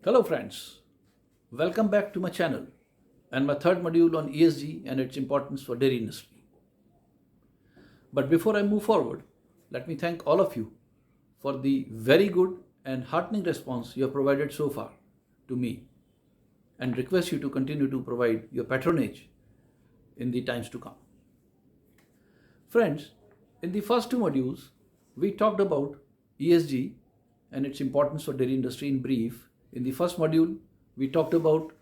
Hello friends, welcome back to my channel and my third module on ESG and its importance for dairy industry. But before I move forward, let me thank all of you for the very good and heartening response you have provided so far to me and request you to continue to provide your patronage in the times to come. Friends, in the first two modules, we talked about ESG and its importance for dairy industry in brief. In the first module, we talked about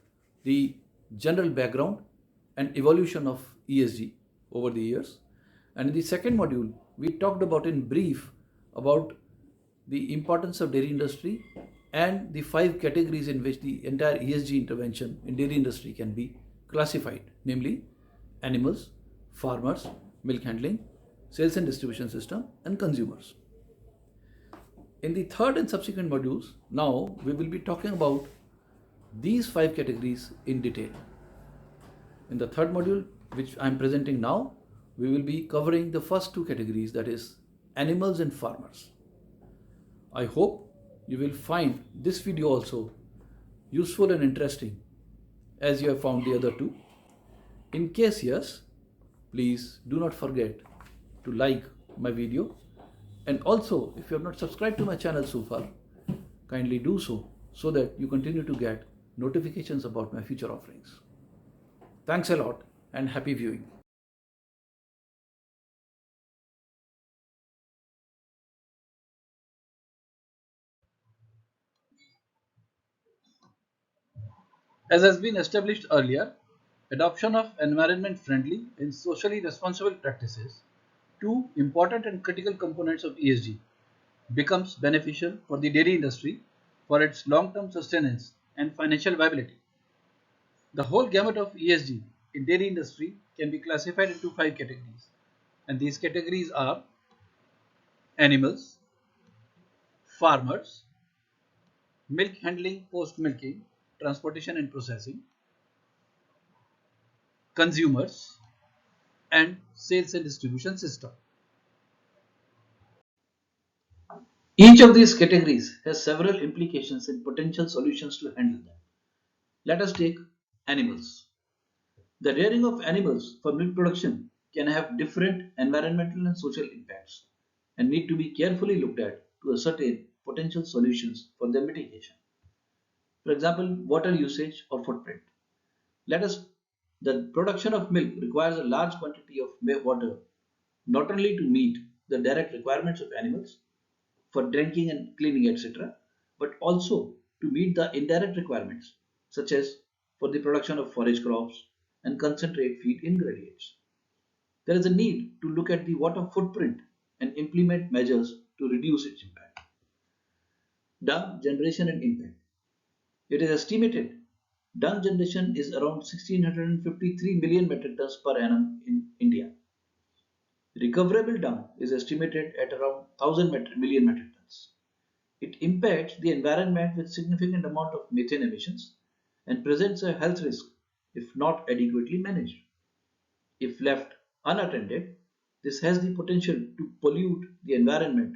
the general background and evolution of ESG over the years. And in the second module, we talked about in brief about the importance of dairy industry and the five categories in which the entire ESG intervention in dairy industry can be classified, namely animals, farmers, milk handling, sales and distribution system, and consumers. In the third and subsequent modules, now we will be talking about these five categories in detail. In the third module, which I am presenting now, we will be covering the first two categories, that is animals and farmers. I hope you will find this video also useful and interesting as you have found the other two. In case yes, please do not forget to like my video, and also if you have not subscribed to my channel so far, kindly do so that you continue to get notifications about my future offerings. Thanks a lot and happy viewing. As has been established earlier, adoption of environment-friendly and socially responsible practices, two important and critical components of ESG, becomes beneficial for the dairy industry for its long-term sustenance and financial viability. The whole gamut of ESG in dairy industry can be classified into five categories, and these categories are animals, farmers, milk handling post-milking, transportation and processing, consumers, and sales and distribution system. Each of these categories has several implications and potential solutions to handle them. Let us take animals. The rearing of animals for milk production can have different environmental and social impacts and need to be carefully looked at to ascertain potential solutions for their mitigation. For example, water usage or footprint. Let us The production of milk requires a large quantity of water not only to meet the direct requirements of animals for drinking and cleaning, etc., but also to meet the indirect requirements, such as for the production of forage crops and concentrate feed ingredients. There is a need to look at the water footprint and implement measures to reduce its impact. Dung generation and impact. It is estimated dung generation is around 1653 million metric tons per annum in India. Recoverable dung is estimated at around 1000 million metric tons. It impacts the environment with significant amount of methane emissions and presents a health risk if not adequately managed. If left unattended, this has the potential to pollute the environment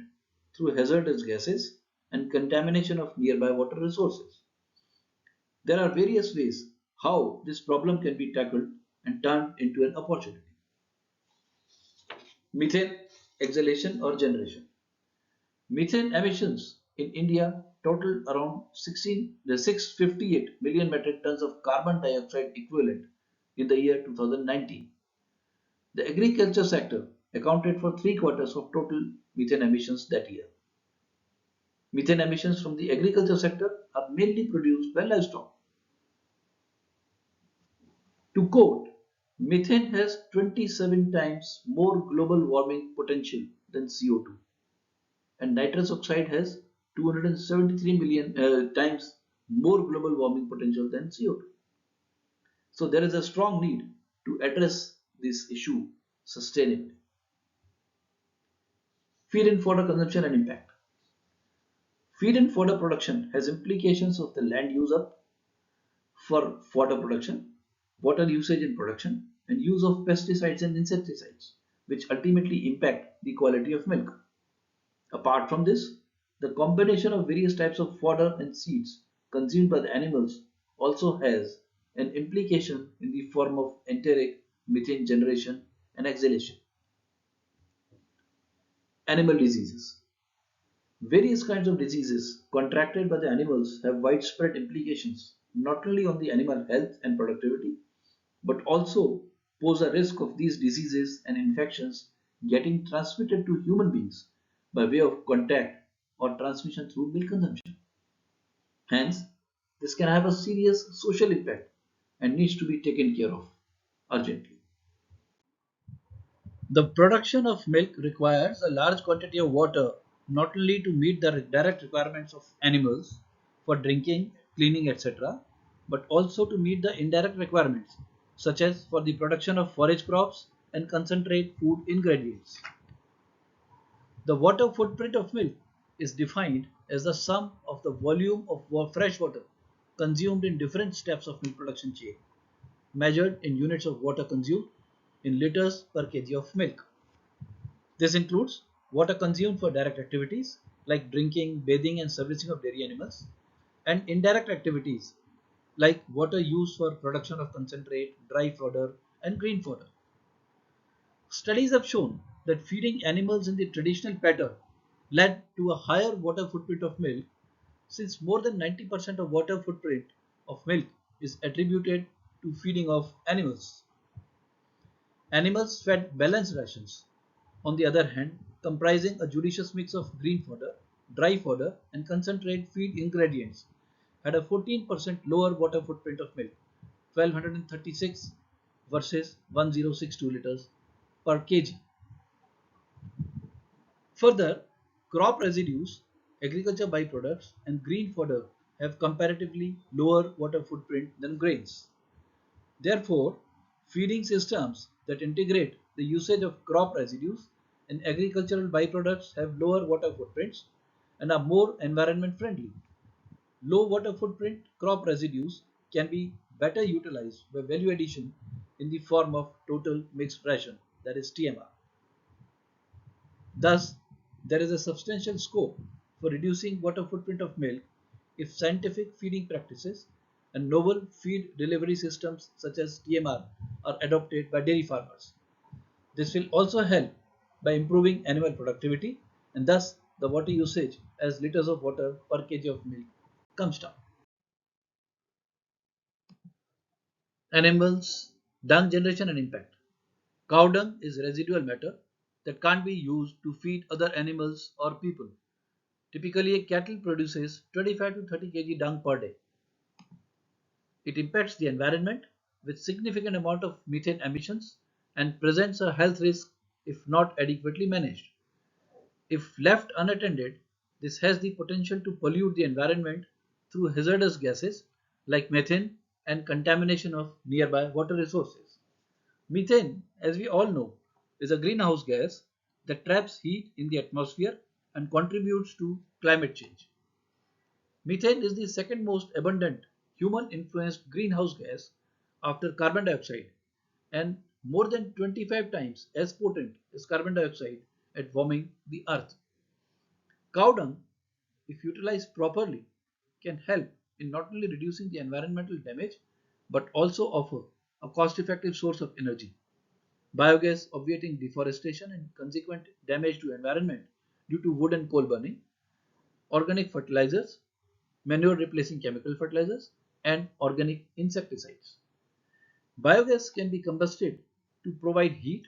through hazardous gases and contamination of nearby water resources. There are various ways how this problem can be tackled and turned into an opportunity. Methane exhalation or generation. Methane emissions in India total around 658 million metric tons of carbon dioxide equivalent in the year 2019. The agriculture sector accounted for three-quarters of total methane emissions that year. Methane emissions from the agriculture sector are mainly produced by livestock. To quote, methane has 27 times more global warming potential than CO2, and nitrous oxide has 273 million times more global warming potential than CO2. So there is a strong need to address this issue sustainably. Feed and fodder consumption and impact. Feed and fodder production has implications of the land use up for fodder production, water usage in production, and use of pesticides and insecticides, which ultimately impact the quality of milk. Apart from this, the combination of various types of fodder and seeds consumed by the animals also has an implication in the form of enteric methane generation and exhalation. Animal diseases. Various kinds of diseases contracted by the animals have widespread implications not only on the animal health and productivity, but also pose a risk of these diseases and infections getting transmitted to human beings by way of contact or transmission through milk consumption. Hence, this can have a serious social impact and needs to be taken care of urgently. The production of milk requires a large quantity of water not only to meet the direct requirements of animals for drinking, cleaning, etc., but also to meet the indirect requirements such as for the production of forage crops and concentrate food ingredients. The water footprint of milk is defined as the sum of the volume of fresh water consumed in different steps of milk production chain, measured in units of water consumed in liters per kg of milk. This includes water consumed for direct activities like drinking, bathing, and servicing of dairy animals, and indirect activities like water used for production of concentrate, dry fodder, and green fodder. Studies have shown that feeding animals in the traditional pattern led to a higher water footprint of milk, since more than 90% of water footprint of milk is attributed to feeding of animals. Animals fed balanced rations, on the other hand, comprising a judicious mix of green fodder, dry fodder, and concentrate feed ingredients, had a 14% lower water footprint of milk, 1236 versus 1062 liters per kg. Further, crop residues, agriculture byproducts, and green fodder have comparatively lower water footprint than grains. Therefore, feeding systems that integrate the usage of crop residues and agricultural byproducts have lower water footprints and are more environment friendly. Low water footprint crop residues can be better utilized by value addition in the form of total mixed ration, that is TMR. Thus, there is a substantial scope for reducing water footprint of milk if scientific feeding practices and novel feed delivery systems such as TMR are adopted by dairy farmers. This will also help by improving animal productivity and thus the water usage as liters of water per kg of milk comes down. Animals, dung generation and impact. Cow dung is residual matter that can't be used to feed other animals or people. Typically, a cattle produces 25 to 30 kg dung per day. It impacts the environment with significant amount of methane emissions and presents a health risk if not adequately managed. If left unattended, this has the potential to pollute the environment through hazardous gases like methane and contamination of nearby water resources. Methane, as we all know, is a greenhouse gas that traps heat in the atmosphere and contributes to climate change. Methane is the second most abundant human influenced greenhouse gas after carbon dioxide and more than 25 times as potent as carbon dioxide at warming the earth. Cow dung, if utilized properly, can help in not only reducing the environmental damage but also offer a cost effective source of energy. Biogas obviating deforestation and consequent damage to environment due to wood and coal burning, organic fertilizers, manure replacing chemical fertilizers, and organic insecticides. Biogas can be combusted to provide heat,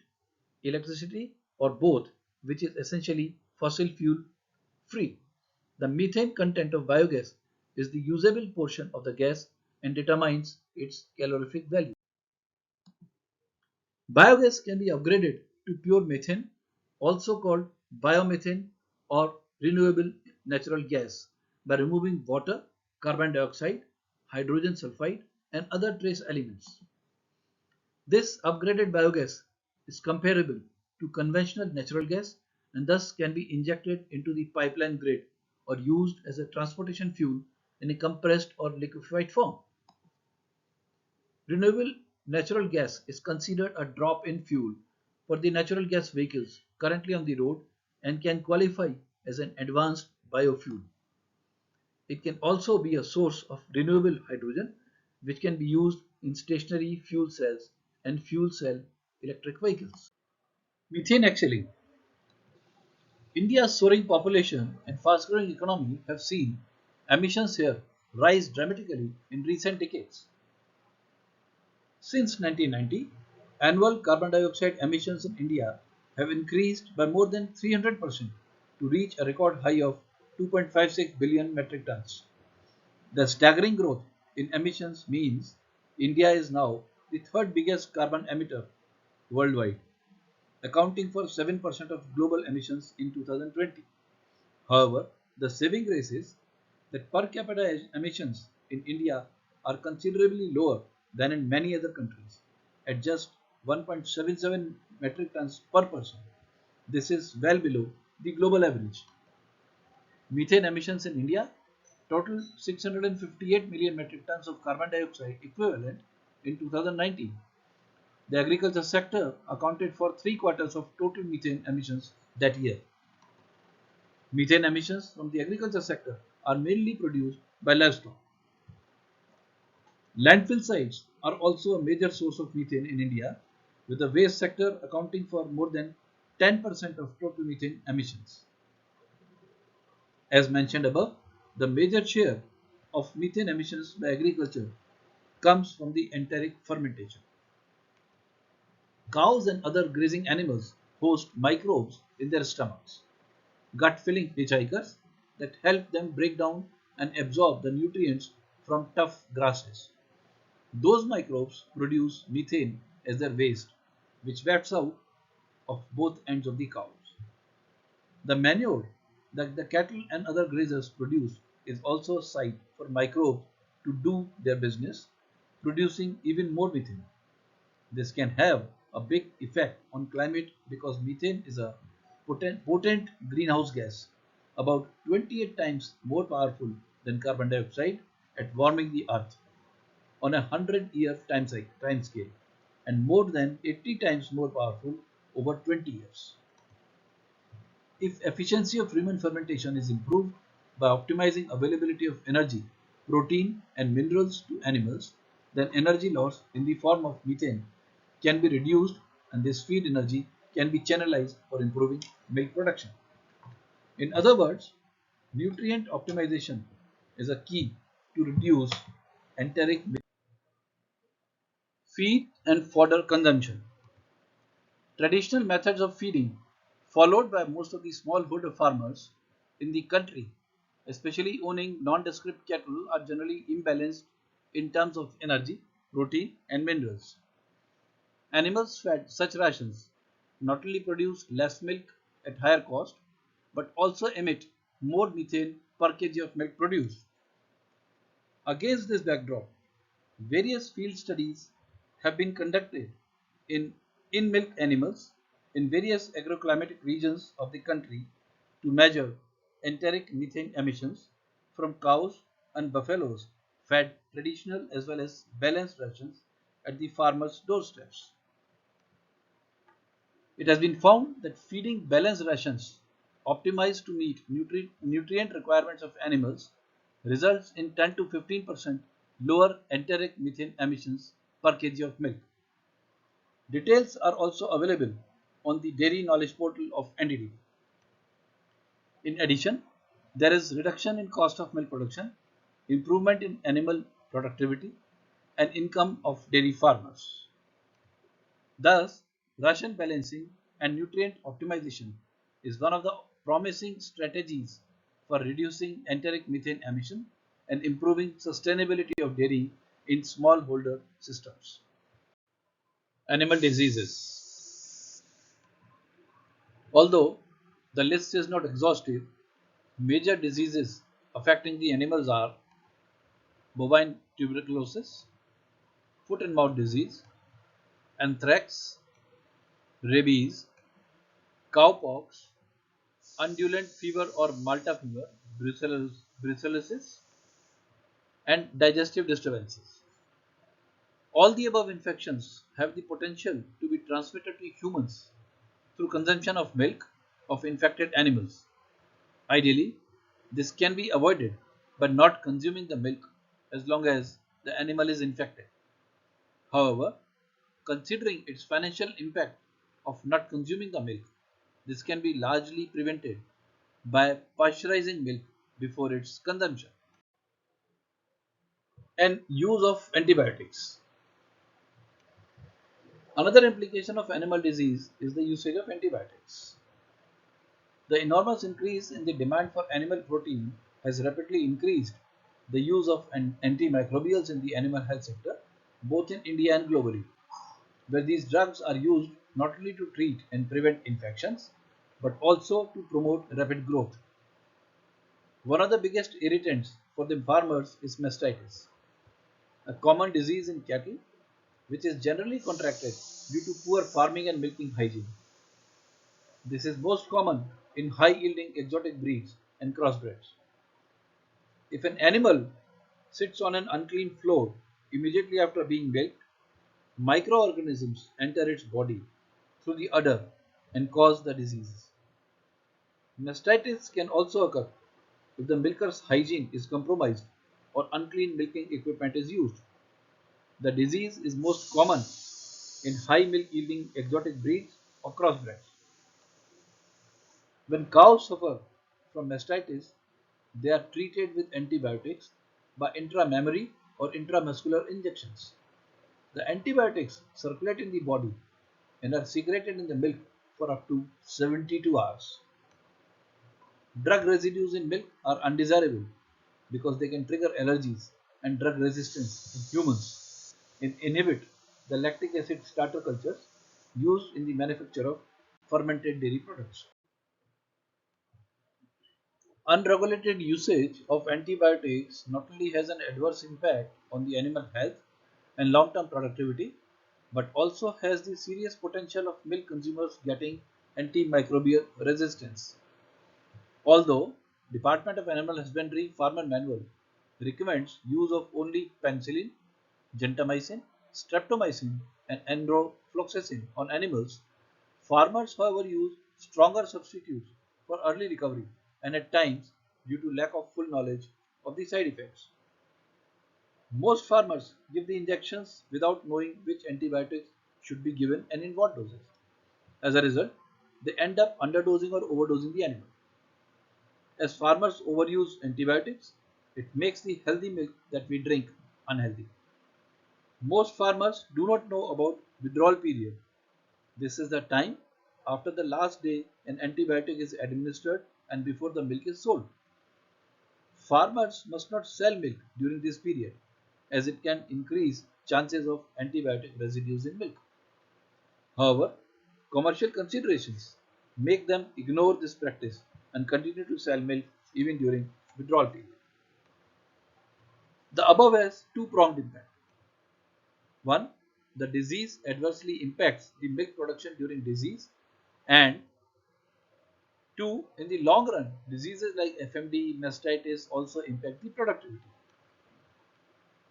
electricity, or both, which is essentially fossil fuel free. The methane content of biogas is the usable portion of the gas and determines its calorific value. Biogas can be upgraded to pure methane, also called biomethane or renewable natural gas, by removing water, carbon dioxide, hydrogen sulfide, and other trace elements. This upgraded biogas is comparable to conventional natural gas and thus can be injected into the pipeline grid or used as a transportation fuel in a compressed or liquefied form. Renewable natural gas is considered a drop-in fuel for the natural gas vehicles currently on the road and can qualify as an advanced biofuel. It can also be a source of renewable hydrogen, which can be used in stationary fuel cells and fuel cell electric vehicles. Methane exhaling. India's soaring population and fast growing economy have seen emissions here rise dramatically in recent decades. Since 1990, annual carbon dioxide emissions in India have increased by more than 300% to reach a record high of 2.56 billion metric tons. The staggering growth in emissions means India is now the third biggest carbon emitter worldwide, accounting for 7% of global emissions in 2020. However, the saving grace is that per capita emissions in India are considerably lower than in many other countries, at just 1.77 metric tons per person. This is well below the global average. Methane emissions in India total 658 million metric tons of carbon dioxide equivalent in 2019. The agriculture sector accounted for three quarters of total methane emissions that year. Methane emissions from the agriculture sector are mainly produced by livestock. Landfill sites are also a major source of methane in India, with the waste sector accounting for more than 10% of total methane emissions. As mentioned above, the major share of methane emissions by agriculture comes from the enteric fermentation. Cows and other grazing animals host microbes in their stomachs, gut-filling hitchhikers that help them break down and absorb the nutrients from tough grasses. Those microbes produce methane as their waste, which wafts out of both ends of the cows. The manure that the cattle and other grazers produce is also a site for microbes to do their business, producing even more methane. This can have a big effect on climate because methane is a potent greenhouse gas, about 28 times more powerful than carbon dioxide at warming the earth on a 100-year time scale, and more than 80 times more powerful over 20 years. If efficiency of human fermentation is improved by optimizing availability of energy, protein and minerals to animals, then energy loss in the form of methane can be reduced and this feed energy can be channelized for improving milk production. In other words, nutrient optimization is a key to reduce enteric feed and fodder consumption. Traditional methods of feeding followed by most of the smallholder farmers in the country, especially owning nondescript cattle, are generally imbalanced in terms of energy, protein, and minerals. Animals fed such rations not only produce less milk at higher cost, but also emit more methane per kg of milk produced. Against this backdrop, various field studies have been conducted in in-milk animals in various agroclimatic regions of the country to measure enteric methane emissions from cows and buffaloes fed traditional as well as balanced rations at the farmers' doorsteps. It has been found that feeding balanced rations optimized to meet nutrient requirements of animals results in 10 to 15% lower enteric methane emissions per kg of milk. Details are also available on the Dairy Knowledge Portal of NDD. In addition, there is reduction in cost of milk production, improvement in animal productivity, and income of dairy farmers. Thus, ration balancing and nutrient optimization is one of the promising strategies for reducing enteric methane emission and improving sustainability of dairy in smallholder systems. Animal diseases. Although the list is not exhaustive, major diseases affecting the animals are bovine tuberculosis, foot and mouth disease, anthrax, rabies, cowpox, undulant fever or Malta fever, brucellosis, and digestive disturbances. All the above infections have the potential to be transmitted to humans through consumption of milk of infected animals. Ideally, this can be avoided by not consuming the milk as long as the animal is infected. However, considering its financial impact of not consuming the milk, this can be largely prevented by pasteurizing milk before its consumption. And use of antibiotics. Another implication of animal disease is the usage of antibiotics. The enormous increase in the demand for animal protein has rapidly increased the use of antimicrobials in the animal health sector, both in India and globally, where these drugs are used not only to treat and prevent infections, but also to promote rapid growth. One of the biggest irritants for the farmers is mastitis, a common disease in cattle which is generally contracted due to poor farming and milking hygiene. This is most common in high-yielding exotic breeds and crossbreds. If an animal sits on an unclean floor immediately after being milked, microorganisms enter its body through the udder and cause the diseases. Mastitis can also occur if the milker's hygiene is compromised or unclean milking equipment is used. The disease is most common in high milk yielding exotic breeds or crossbreds. When cows suffer from mastitis, they are treated with antibiotics by intramammary or intramuscular injections. The antibiotics circulate in the body and are secreted in the milk for up to 72 hours. Drug residues in milk are undesirable because they can trigger allergies and drug resistance in humans and inhibit the lactic acid starter cultures used in the manufacture of fermented dairy products. Unregulated usage of antibiotics not only has an adverse impact on the animal health and long-term productivity, but also has the serious potential of milk consumers getting antimicrobial resistance. Although Department of Animal Husbandry Farmer Manual recommends use of only penicillin, gentamicin, streptomycin, and enrofloxacin on animals, farmers, however, use stronger substitutes for early recovery and at times due to lack of full knowledge of the side effects. Most farmers give the injections without knowing which antibiotics should be given and in what doses. As a result, they end up underdosing or overdosing the animal. As farmers overuse antibiotics, it makes the healthy milk that we drink unhealthy. Most farmers do not know about withdrawal period. This is the time after the last day an antibiotic is administered and before the milk is sold. Farmers must not sell milk during this period as it can increase chances of antibiotic residues in milk. However, commercial considerations make them ignore this practice and continue to sell milk even during withdrawal period. The above has two-pronged impact. One, the disease adversely impacts the milk production during disease, and two, in the long run, diseases like FMD, mastitis also impact the productivity.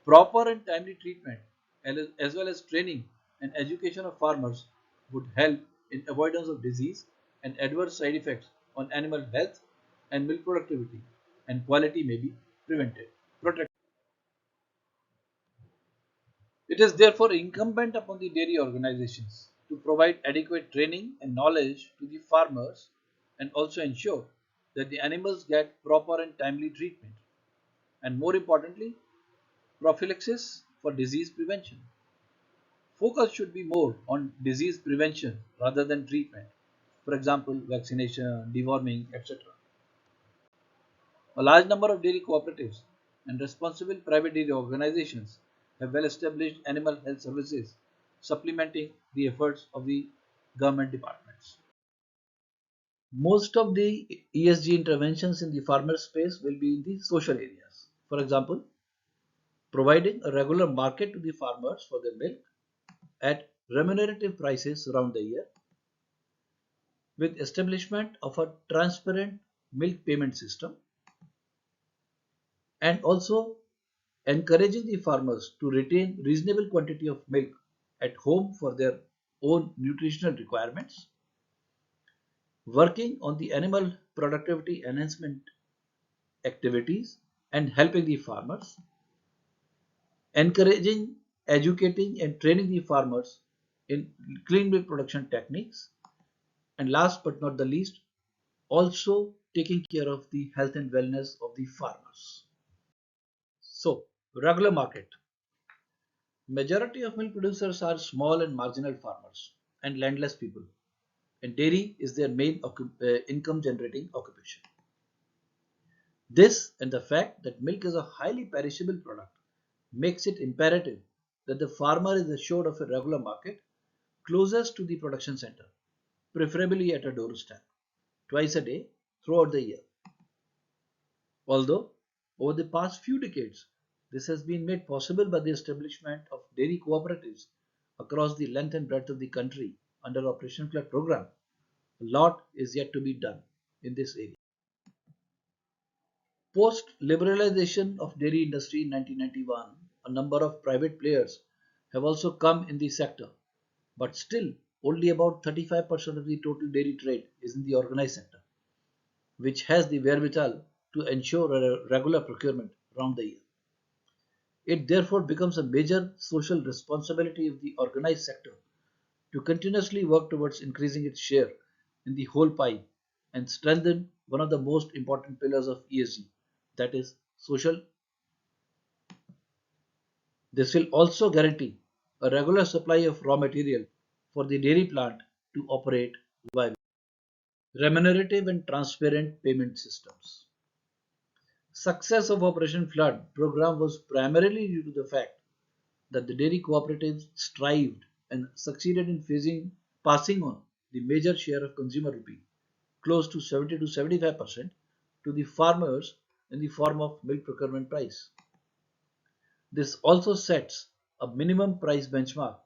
Proper and timely treatment as well as training and education of farmers would help in avoidance of disease and adverse side effects on animal health and milk productivity, and quality may be protected. It is therefore incumbent upon the dairy organizations to provide adequate training and knowledge to the farmers and also ensure that the animals get proper and timely treatment, and more importantly, prophylaxis for disease prevention. Focus should be more on disease prevention rather than treatment. For example, vaccination, deworming, etc. A large number of dairy cooperatives and responsible private dairy organizations have well established animal health services, supplementing the efforts of the government departments. Most of the ESG interventions in the farmer space will be in the social areas. For example, providing a regular market to the farmers for their milk at remunerative prices around the year, with establishment of a transparent milk payment system, and also encouraging the farmers to retain reasonable quantity of milk at home for their own nutritional requirements, working on the animal productivity enhancement activities, and helping the farmers, encouraging, educating, and training the farmers in clean milk production techniques, and last but not the least, also taking care of the health and wellness of the farmers. So, regular market. Majority of milk producers are small and marginal farmers and landless people, and dairy is their main income generating occupation. This and the fact that milk is a highly perishable product makes it imperative that the farmer is assured of a regular market closest to the production center, preferably at a doorstep, twice a day throughout the year. Although, over the past few decades, this has been made possible by the establishment of dairy cooperatives across the length and breadth of the country under Operation Flood program, a lot is yet to be done in this area. Post-liberalization of dairy industry in 1991, a number of private players have also come in the sector, but still only about 35% of the total dairy trade is in the organized sector, which has the wherewithal to ensure a regular procurement around the year. It therefore becomes a major social responsibility of the organized sector to continuously work towards increasing its share in the whole pie and strengthen one of the most important pillars of ESG, that is, social. This will also guarantee a regular supply of raw material for the dairy plant to operate viably. Remunerative and transparent payment systems. Success of Operation Flood program was primarily due to the fact that the dairy cooperatives strived and succeeded in passing on the major share of consumer rupee, close to 70 to 75%, to the farmers in the form of milk procurement price. This also sets a minimum price benchmark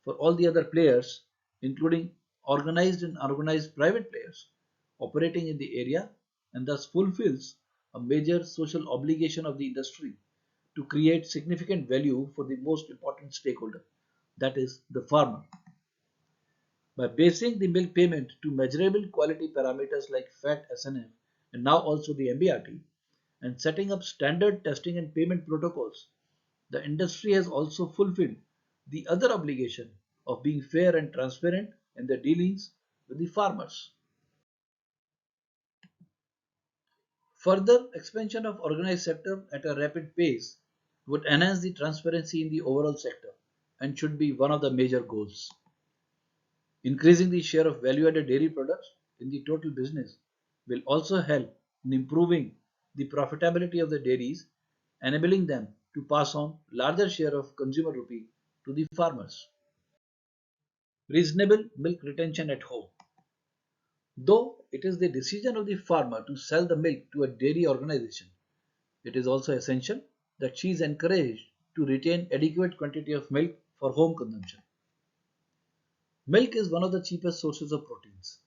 for all the other players, including organized and unorganized private players operating in the area, and thus fulfills a major social obligation of the industry to create significant value for the most important stakeholder, that is, the farmer. By basing the milk payment to measurable quality parameters like fat SNF and now also the MBRT, and setting up standard testing and payment protocols, the industry has also fulfilled the other obligation of being fair and transparent in their dealings with the farmers. Further expansion of organized sector at a rapid pace would enhance the transparency in the overall sector and should be one of the major goals. Increasing the share of value-added dairy products in the total business will also help in improving the profitability of the dairies, enabling them to pass on larger share of consumer rupee to the farmers. Reasonable milk retention at home. Though it is the decision of the farmer to sell the milk to a dairy organization, it is also essential that she is encouraged to retain adequate quantity of milk for home consumption. Milk is one of the cheapest sources of proteins,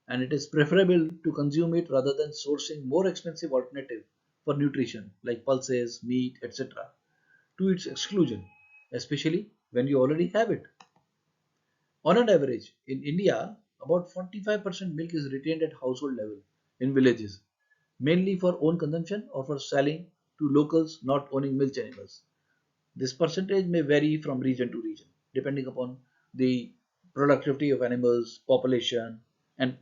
and it is preferable to consume it rather than sourcing more expensive alternative for nutrition like pulses, meat, etc. to its exclusion, especially when you already have it. On an average, in India, about 45% milk is retained at household level in villages, mainly for own consumption or for selling to locals not owning milk animals. This percentage may vary from region to region, depending upon the productivity of animals, population, and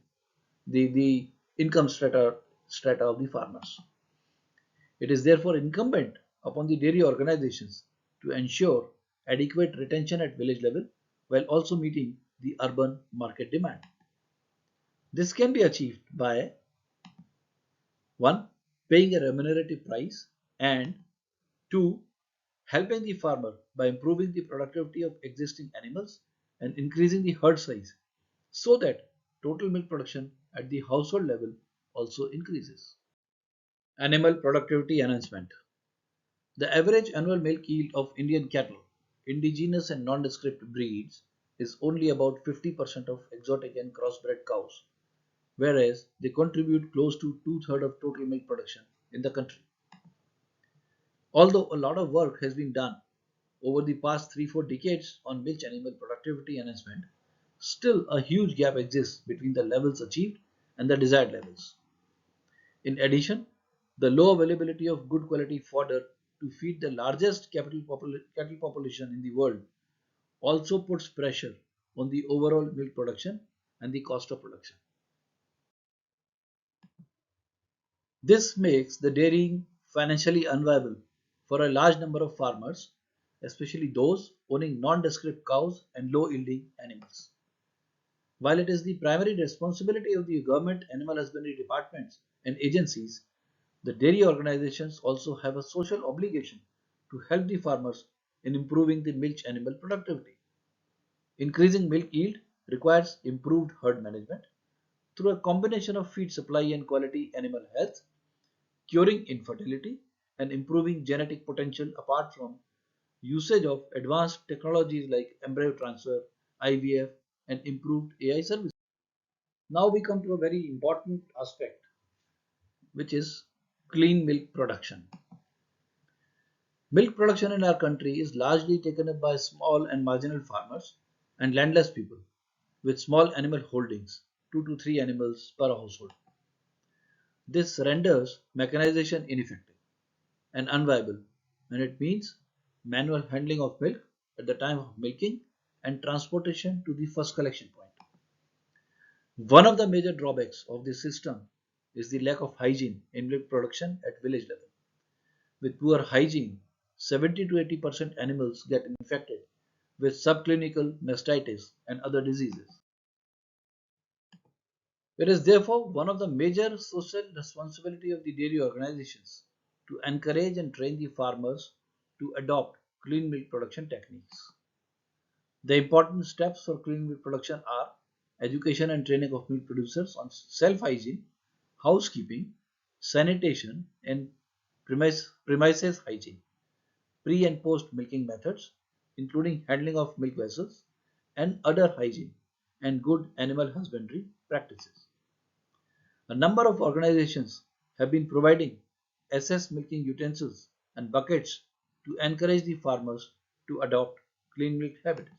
the income strata of the farmers. It is therefore incumbent upon the dairy organizations to ensure adequate retention at village level while also meeting the urban market demand. This can be achieved by 1. Paying a remunerative price, and 2. Helping the farmer by improving the productivity of existing animals and increasing the herd size so that total milk production at the household level also increases. Animal productivity enhancement. The average annual milk yield of Indian cattle, indigenous and nondescript breeds, is only about 50% of exotic and crossbred cows, whereas they contribute close to two-thirds of total milk production in the country. Although a lot of work has been done over the past 3-4 decades on milk animal productivity enhancement, still a huge gap exists between the levels achieved and the desired levels. In addition, The low availability of good quality fodder to feed the largest cattle population in the world also puts pressure on the overall milk production and the cost of production. This makes the dairying financially unviable for a large number of farmers, especially those owning non-descript cows and low-yielding animals. While it is the primary responsibility of the government, animal husbandry departments, and agencies, the dairy organizations also have a social obligation to help the farmers in improving the milk animal productivity. Increasing milk yield requires improved herd management through a combination of feed supply and quality animal health, curing infertility, and improving genetic potential apart from usage of advanced technologies like embryo transfer, IVF, and improved AI services. Now we come to a very important aspect, which is clean milk production. Milk production in our country is largely taken up by small and marginal farmers and landless people with small animal holdings, 2 to 3 animals per household. This renders mechanization ineffective and unviable, and it means manual handling of milk at the time of milking and transportation to the first collection point. One of the major drawbacks of this system is the lack of hygiene in milk production at village level. With poor hygiene, 70 to 80% animals get infected with subclinical mastitis and other diseases. It is therefore one of the major social responsibility of the dairy organizations to encourage and train the farmers to adopt clean milk production techniques. The important steps for clean milk production are education and training of milk producers on self-hygiene, housekeeping, sanitation, and premises hygiene, pre and post milking methods, including handling of milk vessels, and other hygiene and good animal husbandry practices. A number of organizations have been providing SS milking utensils and buckets to encourage the farmers to adopt clean milk habits.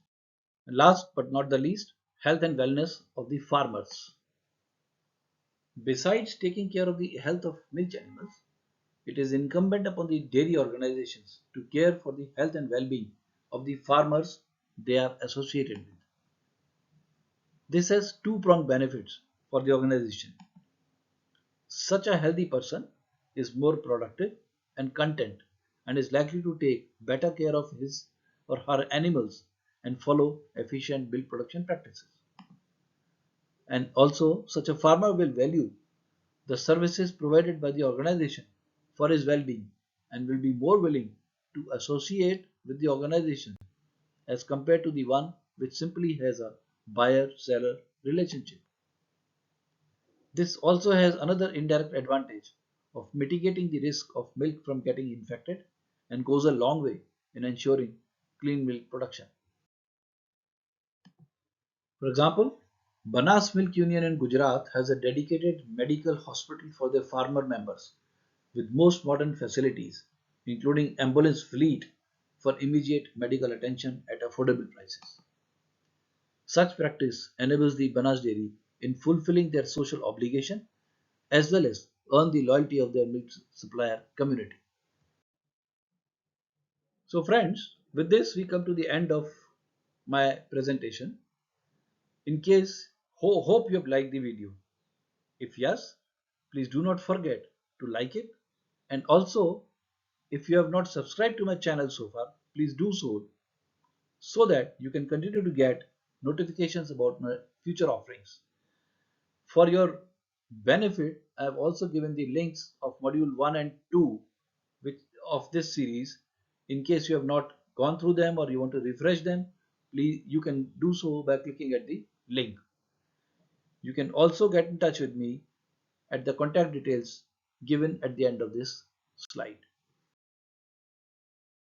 And last but not the least, health and wellness of the farmers. Besides taking care of the health of milk animals, it is incumbent upon the dairy organizations to care for the health and well-being of the farmers they are associated with. This has two-pronged benefits for the organization. Such a healthy person is more productive and content and is likely to take better care of his or her animals and follow efficient milk production practices. And also, such a farmer will value the services provided by the organization for his well-being and will be more willing to associate with the organization as compared to the one which simply has a buyer-seller relationship. This also has another indirect advantage of mitigating the risk of milk from getting infected and goes a long way in ensuring clean milk production. For example, Banas Milk Union in Gujarat has a dedicated medical hospital for their farmer members with most modern facilities, including ambulance fleet for immediate medical attention at affordable prices. Such practice enables the Banas Dairy in fulfilling their social obligation as well as earn the loyalty of their milk supplier community. So friends, with this we come to the end of my presentation. In case, hope you have liked the video. If yes, please do not forget to like it, and also if you have not subscribed to my channel so far, please do so that you can continue to get notifications about my future offerings. For your benefit, I have also given the links of module 1 and 2 which of this series. In case you have not gone through them or you want to refresh them, please you can do so by clicking at the link. You can also get in touch with me at the contact details given at the end of this slide.